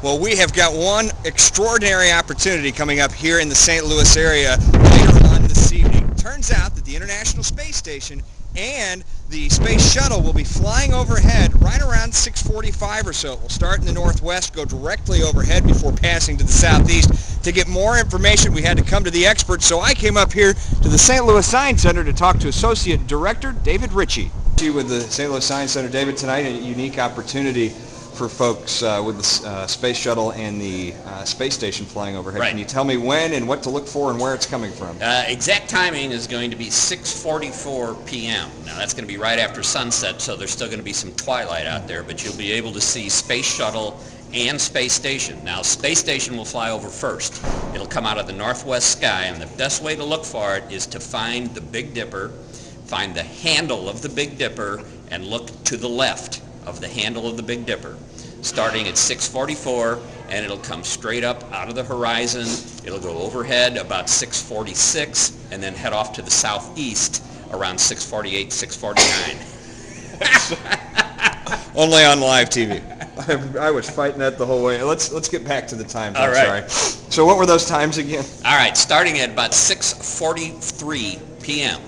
Well, we have got one extraordinary opportunity coming up here in the St. Louis area later on this evening. Turns out that the International Space Station and the Space Shuttle will be flying overhead right around 6:45 or so. It will start in the northwest, go directly overhead before passing to the southeast. To get more information, we had to come to the experts, so I came up here to the St. Louis Science Center to talk to Associate Director David Ritchie. With the St. Louis Science Center, David, tonight a unique opportunity for folks with the Space Shuttle and the Space Station flying overhead. Right. Can you tell me when and what to look for and where it's coming from? Exact timing is going to be 6:44 p.m. Now that's going to be right after sunset, so there's still going to be some twilight out there, but you'll be able to see Space Shuttle and Space Station. Now Space Station will fly over first. It'll come out of the northwest sky, and the best way to look for it is to find the Big Dipper, find the handle of the Big Dipper, and look to the left of the handle of the Big Dipper, starting at 6:44, and it'll come straight up out of the horizon. It'll go overhead about 6:46, and then head off to the southeast around 6:48, 6:49. Only on live TV. I was fighting that the whole way. Let's get back to the times. All right. Sorry. So what were those times again? All right, starting at about 6:43 p.m.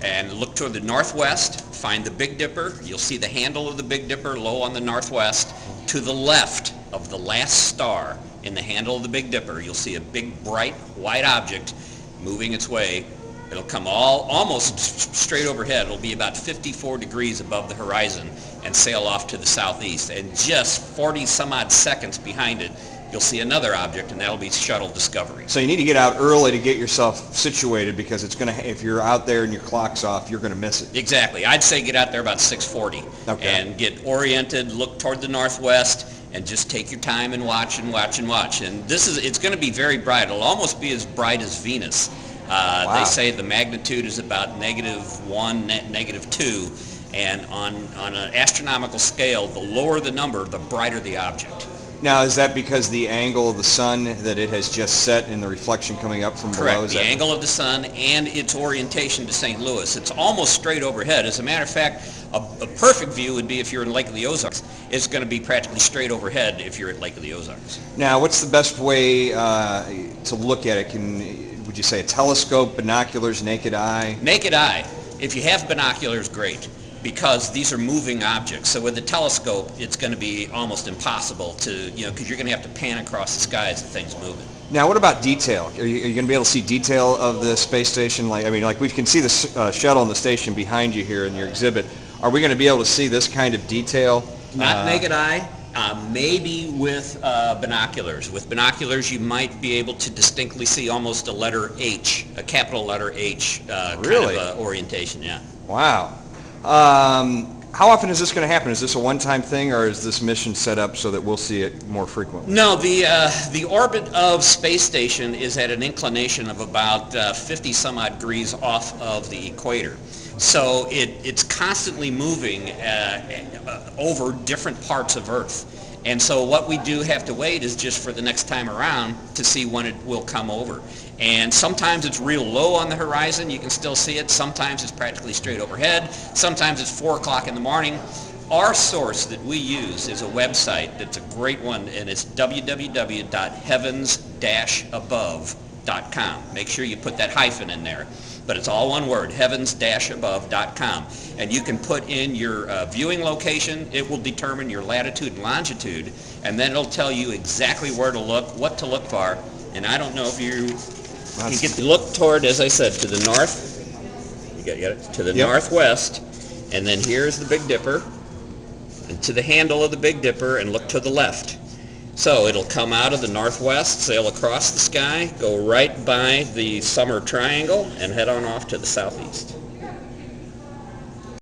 and look toward the northwest, find the Big Dipper. You'll see the handle of the Big Dipper low on the northwest. To the left of the last star in the handle of the Big Dipper, you'll see a big, bright, white object moving its way. It'll come almost straight overhead. It'll be about 54 degrees above the horizon and sail off to the southeast. And just 40 some odd seconds behind it, you'll see another object, and that'll be Shuttle Discovery. So you need to get out early to get yourself situated, because it's going to, if you're out there and your clock's off, you're going to miss it. Exactly. I'd say get out there about 6:40 and get oriented, look toward the northwest, and just take your time and watch and watch and watch. And it's going to be very bright. It'll almost be as bright as Venus. Wow. They say the magnitude is about -1, -2, and on an astronomical scale, the lower the number, the brighter the object. Now, is that because the angle of the sun that it has just set and the reflection coming up from below? Correct. The angle of the sun and its orientation to St. Louis. It's almost straight overhead. As a matter of fact, a perfect view would be if you're in Lake of the Ozarks. It's going to be practically straight overhead if you're at Lake of the Ozarks. Now, what's the best way to look at it? Would you say a telescope, binoculars, naked eye? Naked eye. If you have binoculars, great, because these are moving objects. So with a telescope, it's going to be almost impossible to, because you're going to have to pan across the sky as the thing's moving. Now, what about detail? Are you going to be able to see detail of the space station? Like we can see the shuttle and the station behind you here in your exhibit. Are we going to be able to see this kind of detail? Not naked eye. Maybe with binoculars. With binoculars, you might be able to distinctly see almost a letter H, a capital letter H Really? kind of orientation, yeah. Wow. How often is this going to happen? Is this a one-time thing, or is this mission set up so that we'll see it more frequently? No, the orbit of Space Station is at an inclination of about 50 some odd degrees off of the equator. So it's constantly moving over different parts of Earth. And so what we do have to wait is just for the next time around to see when it will come over. And sometimes it's real low on the horizon. You can still see it. Sometimes it's practically straight overhead. Sometimes it's 4 o'clock in the morning. Our source that we use is a website that's a great one, and it's www.heavens-above.com. Make sure you put that hyphen in there. But it's all one word, heavens-above.com. And you can put in your viewing location. It will determine your latitude and longitude, and then it'll tell you exactly where to look, what to look for. And I don't know if you get to look toward, as I said, to the north. You got it? To the northwest, and then here's the Big Dipper, and to the handle of the Big Dipper, and look to the left. So it'll come out of the northwest, sail across the sky, go right by the summer triangle, and head on off to the southeast.